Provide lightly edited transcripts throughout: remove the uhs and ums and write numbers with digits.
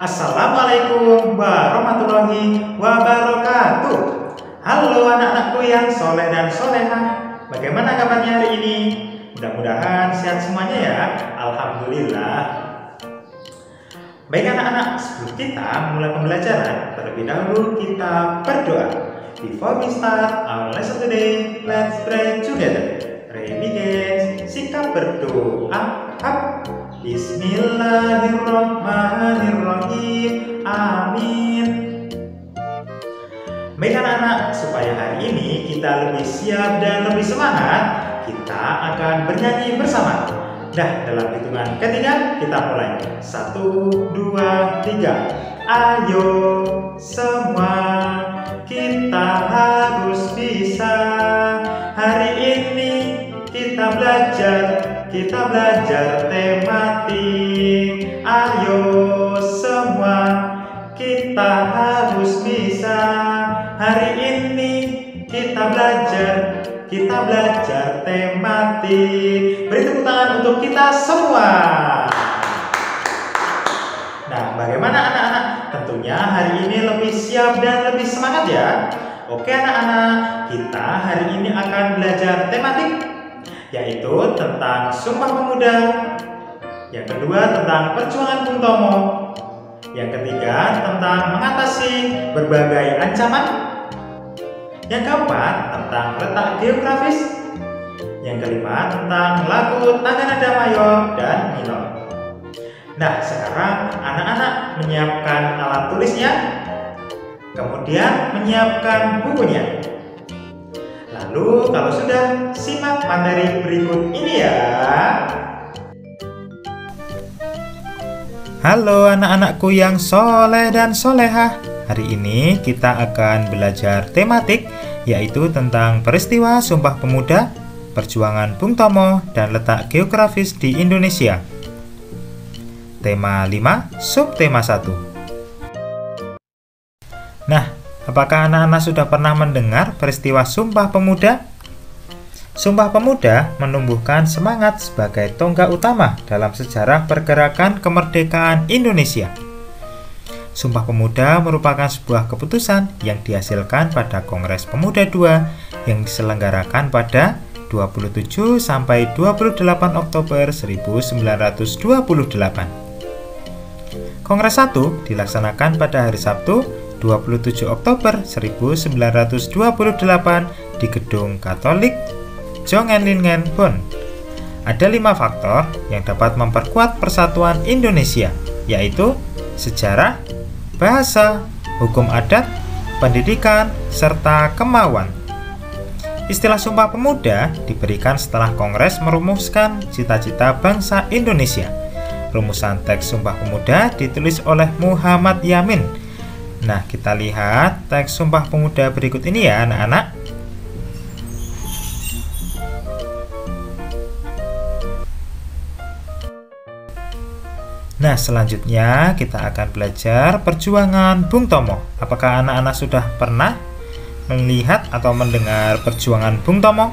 Assalamualaikum warahmatullahi wabarakatuh. Halo anak-anakku yang soleh dan solehah. Bagaimana kabarnya hari ini? Mudah-mudahan sehat semuanya ya. Alhamdulillah. Baik anak-anak, sebelum kita mulai pembelajaran, terlebih dahulu kita berdoa. Before we start our lesson today, let's pray together. Pray begins. Sikap berdoa. Bismillahirrahmanirrahim. Amin. Baik anak-anak, supaya hari ini kita lebih siap dan lebih semangat, kita akan bernyanyi bersama. Nah, dalam hitungan ketiga kita mulai. 1, 2, 3. Ayo semua kita harus bisa. Hari ini kita belajar tematik. Ayo semua kita harus bisa. Hari ini kita belajar tematik. Beri tepuk tangan untuk kita semua. Nah, bagaimana anak-anak? Tentunya hari ini lebih siap dan lebih semangat ya. Oke anak-anak, kita hari ini akan belajar tematik, yaitu tentang Sumpah Pemuda. Yang kedua tentang perjuangan Bung Tomo. Yang ketiga tentang mengatasi berbagai ancaman. Yang keempat tentang letak geografis. Yang kelima tentang lagu tangga nada mayor dan minor. Nah, sekarang anak-anak menyiapkan alat tulisnya, kemudian menyiapkan bukunya. Lalu kalau sudah, simak materi berikut ini ya. Halo anak-anakku yang soleh dan solehah. Hari ini kita akan belajar tematik, yaitu tentang peristiwa Sumpah Pemuda, perjuangan Bung Tomo, dan letak geografis di Indonesia. Tema 5, subtema 1. Nah, apakah anak-anak sudah pernah mendengar peristiwa Sumpah Pemuda? Sumpah Pemuda menumbuhkan semangat sebagai tonggak utama dalam sejarah pergerakan kemerdekaan Indonesia. Sumpah Pemuda merupakan sebuah keputusan yang dihasilkan pada Kongres Pemuda II yang diselenggarakan pada 27 sampai 28 Oktober 1928. Kongres 1 dilaksanakan pada hari Sabtu 27 Oktober 1928 di Gedung Katolik Jongenlingen, Bonn. Ada 5 faktor yang dapat memperkuat persatuan Indonesia, yaitu sejarah, bahasa, hukum adat, pendidikan, serta kemauan. Istilah Sumpah Pemuda diberikan setelah Kongres merumuskan cita-cita bangsa Indonesia. Rumusan teks Sumpah Pemuda ditulis oleh Muhammad Yamin. Nah, kita lihat teks Sumpah Pemuda berikut ini ya anak-anak. Nah, selanjutnya kita akan belajar perjuangan Bung Tomo. Apakah anak-anak sudah pernah melihat atau mendengar perjuangan Bung Tomo?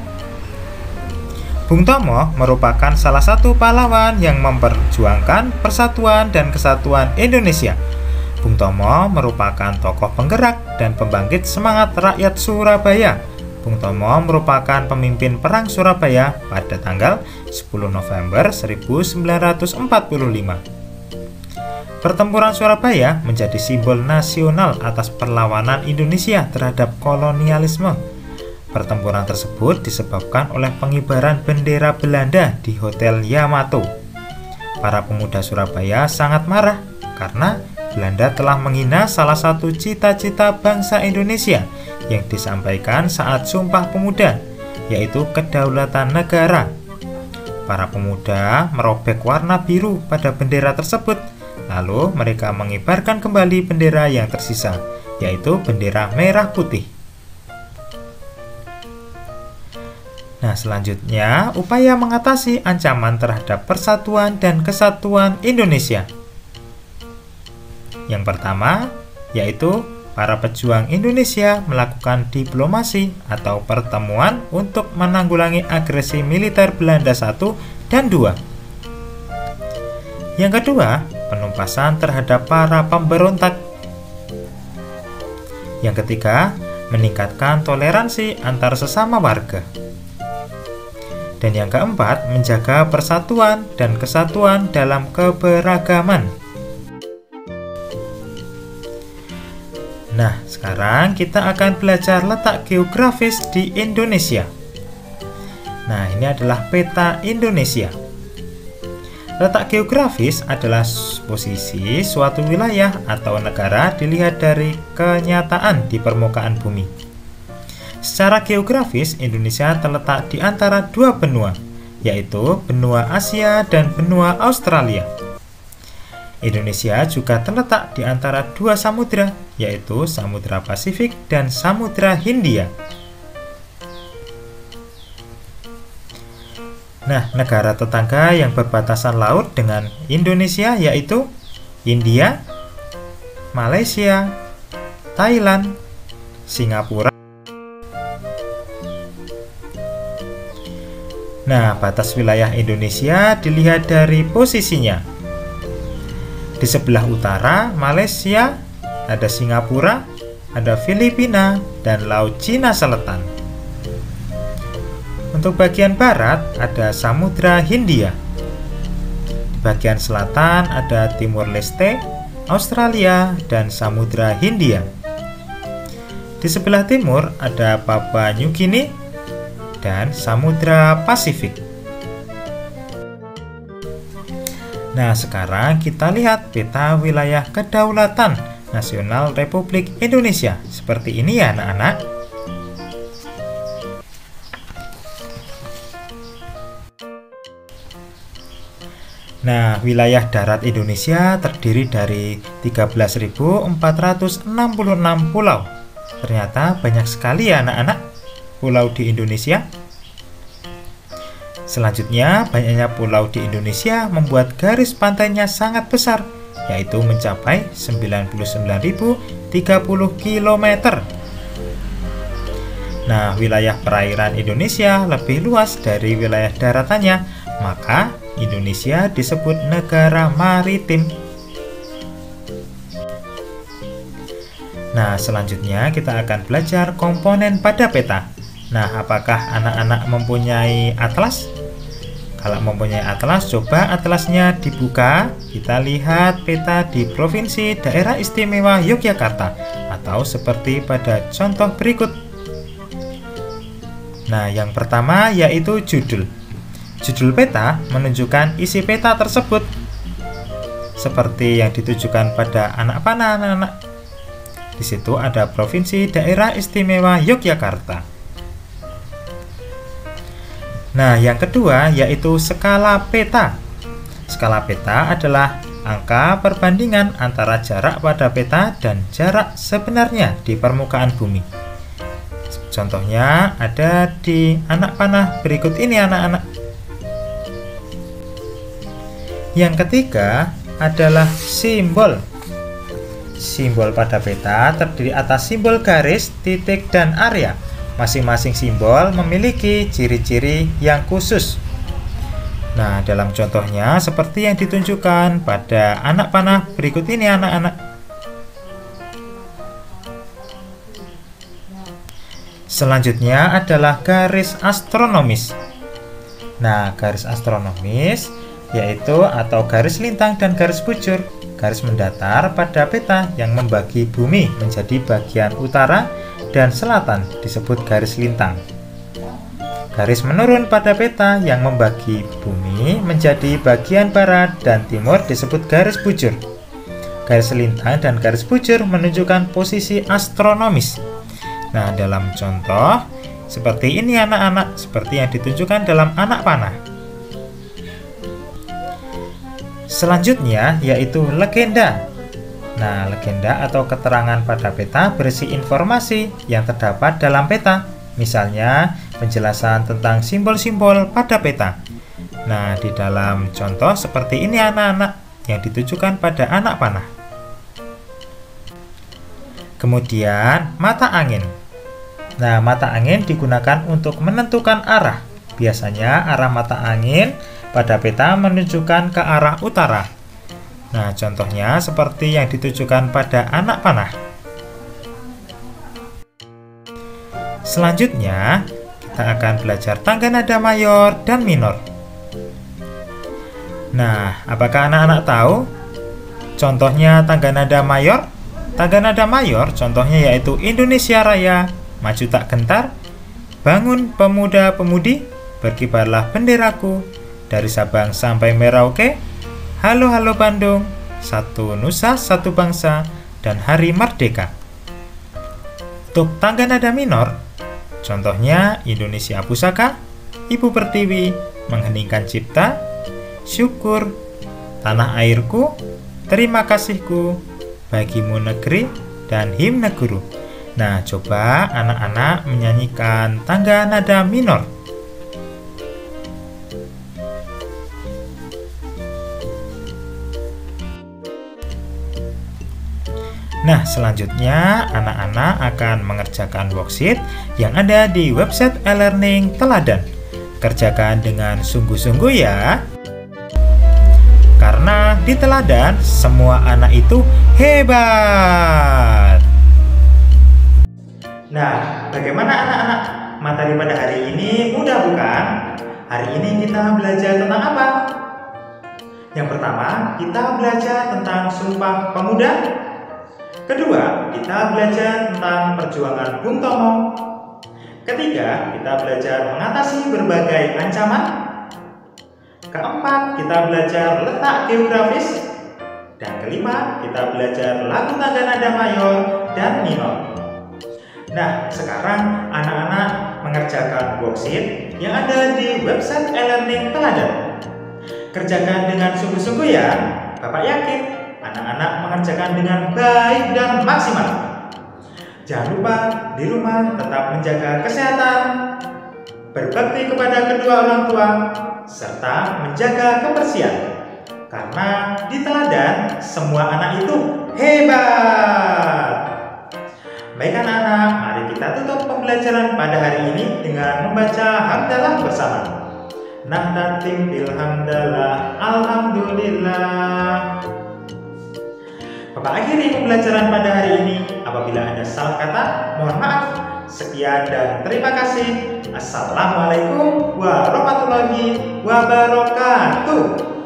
Bung Tomo merupakan salah satu pahlawan yang memperjuangkan persatuan dan kesatuan Indonesia. Bung Tomo merupakan tokoh penggerak dan pembangkit semangat rakyat Surabaya. Bung Tomo merupakan pemimpin Perang Surabaya pada tanggal 10 November 1945. Pertempuran Surabaya menjadi simbol nasional atas perlawanan Indonesia terhadap kolonialisme. Pertempuran tersebut disebabkan oleh pengibaran bendera Belanda di Hotel Yamato. Para pemuda Surabaya sangat marah karena Belanda telah menghina salah satu cita-cita bangsa Indonesia yang disampaikan saat Sumpah Pemuda, yaitu kedaulatan negara. Para pemuda merobek warna biru pada bendera tersebut, lalu mereka mengibarkan kembali bendera yang tersisa, yaitu bendera merah putih. Nah, selanjutnya upaya mengatasi ancaman terhadap persatuan dan kesatuan Indonesia. Yang pertama, yaitu para pejuang Indonesia melakukan diplomasi atau pertemuan untuk menanggulangi agresi militer Belanda 1 dan 2. Yang kedua, penumpasan terhadap para pemberontak. Yang ketiga, meningkatkan toleransi antar sesama warga. Dan yang keempat, menjaga persatuan dan kesatuan dalam keberagaman. Nah, sekarang kita akan belajar letak geografis di Indonesia. Nah, ini adalah peta Indonesia. Letak geografis adalah posisi suatu wilayah atau negara dilihat dari kenyataan di permukaan bumi. Secara geografis, Indonesia terletak di antara dua benua, yaitu benua Asia dan benua Australia. Indonesia juga terletak di antara dua samudra, yaitu Samudra Pasifik dan Samudra Hindia. Nah, negara tetangga yang berbatasan laut dengan Indonesia yaitu India, Malaysia, Thailand, Singapura. Nah, batas wilayah Indonesia dilihat dari posisinya. Di sebelah utara Malaysia, ada Singapura, ada Filipina, dan Laut Cina Selatan. Untuk bagian barat ada Samudra Hindia. Di bagian selatan ada Timur Leste, Australia, dan Samudra Hindia. Di sebelah timur ada Papua New Guinea dan Samudra Pasifik. Nah, sekarang kita lihat peta wilayah kedaulatan nasional Republik Indonesia. Seperti ini ya, anak-anak. Nah, wilayah darat Indonesia terdiri dari 13.466 pulau. Ternyata banyak sekali ya anak-anak pulau di Indonesia. Selanjutnya, banyaknya pulau di Indonesia membuat garis pantainya sangat besar, yaitu mencapai 99.030 km. Nah, wilayah perairan Indonesia lebih luas dari wilayah daratannya, maka Indonesia disebut negara maritim. Nah, selanjutnya kita akan belajar komponen pada peta. Nah, apakah anak-anak mempunyai atlas? Kalau mempunyai atlas, coba atlasnya dibuka. Kita lihat peta di Provinsi Daerah Istimewa Yogyakarta, atau seperti pada contoh berikut. Nah, yang pertama yaitu judul. Judul peta menunjukkan isi peta tersebut, seperti yang ditujukan pada anak panah, anak-anak. Di situ ada Provinsi Daerah Istimewa Yogyakarta. Nah, yang kedua yaitu skala peta. Skala peta adalah angka perbandingan antara jarak pada peta dan jarak sebenarnya di permukaan bumi. Contohnya ada di anak panah berikut ini, anak-anak. Yang ketiga adalah simbol. Simbol pada peta terdiri atas simbol garis, titik, dan area. Masing-masing simbol memiliki ciri-ciri yang khusus. Nah, dalam contohnya seperti yang ditunjukkan pada anak panah berikut ini, anak-anak. Selanjutnya adalah garis astronomis. Nah, garis astronomis yaitu atau garis lintang dan garis bujur, garis mendatar pada peta yang membagi bumi menjadi bagian utara dan selatan disebut garis lintang. Garis menurun pada peta yang membagi bumi menjadi bagian barat dan timur disebut garis bujur. Garis lintang dan garis bujur menunjukkan posisi astronomis. Nah, dalam contoh seperti ini anak-anak, seperti yang ditunjukkan dalam anak panah. Selanjutnya yaitu legenda. Nah, legenda atau keterangan pada peta berisi informasi yang terdapat dalam peta. Misalnya, penjelasan tentang simbol-simbol pada peta. Nah, di dalam contoh seperti ini anak-anak yang ditujukan pada anak panah. Kemudian, mata angin. Nah, mata angin digunakan untuk menentukan arah. Biasanya arah mata angin pada peta menunjukkan ke arah utara. Nah, contohnya seperti yang ditujukan pada anak panah. Selanjutnya, kita akan belajar tangga nada mayor dan minor. Nah, apakah anak-anak tahu contohnya tangga nada mayor? Tangga nada mayor contohnya yaitu Indonesia Raya, Maju Tak Gentar, Bangun Pemuda-Pemudi, Berkibarlah Benderaku, Dari Sabang sampai Merauke, Halo Halo Bandung, Satu Nusa Satu Bangsa, dan Hari Merdeka. Untuk tangga nada minor, contohnya Indonesia Pusaka, Ibu Pertiwi, Mengheningkan Cipta, Syukur, Tanah Airku, Terima Kasihku, Bagimu Negeri, dan Himne Guru. Nah, coba anak-anak menyanyikan tangga nada minor. Nah, selanjutnya anak-anak akan mengerjakan worksheet yang ada di website e-learning Teladan. Kerjakan dengan sungguh-sungguh ya. Karena di Teladan semua anak itu hebat. Nah, bagaimana anak-anak? Materi pada hari ini mudah bukan? Hari ini kita belajar tentang apa? Yang pertama, kita belajar tentang Sumpah Pemuda. Kedua, kita belajar tentang perjuangan Bung Tomo. Ketiga, kita belajar mengatasi berbagai ancaman. Keempat, kita belajar letak geografis. Dan kelima, kita belajar lagu tangga nada mayor dan minor. Nah, sekarang anak-anak mengerjakan worksheet yang ada di website e-learning Teladan. Kerjakan dengan sungguh-sungguh ya. Bapak yakin anak-anak mengerjakan dengan baik dan maksimal. Jangan lupa di rumah tetap menjaga kesehatan, berbakti kepada kedua orang tua, serta menjaga kebersihan. Karena di Teladan semua anak itu hebat. Baik anak-anak, mari kita tutup pembelajaran pada hari ini dengan membaca hamdalah bersama. Nahtatim bil hamdalah, alhamdulillah. Bapak akhiri pembelajaran pada hari ini. Apabila ada salah kata, mohon maaf. Sekian dan terima kasih. Assalamualaikum warahmatullahi wabarakatuh.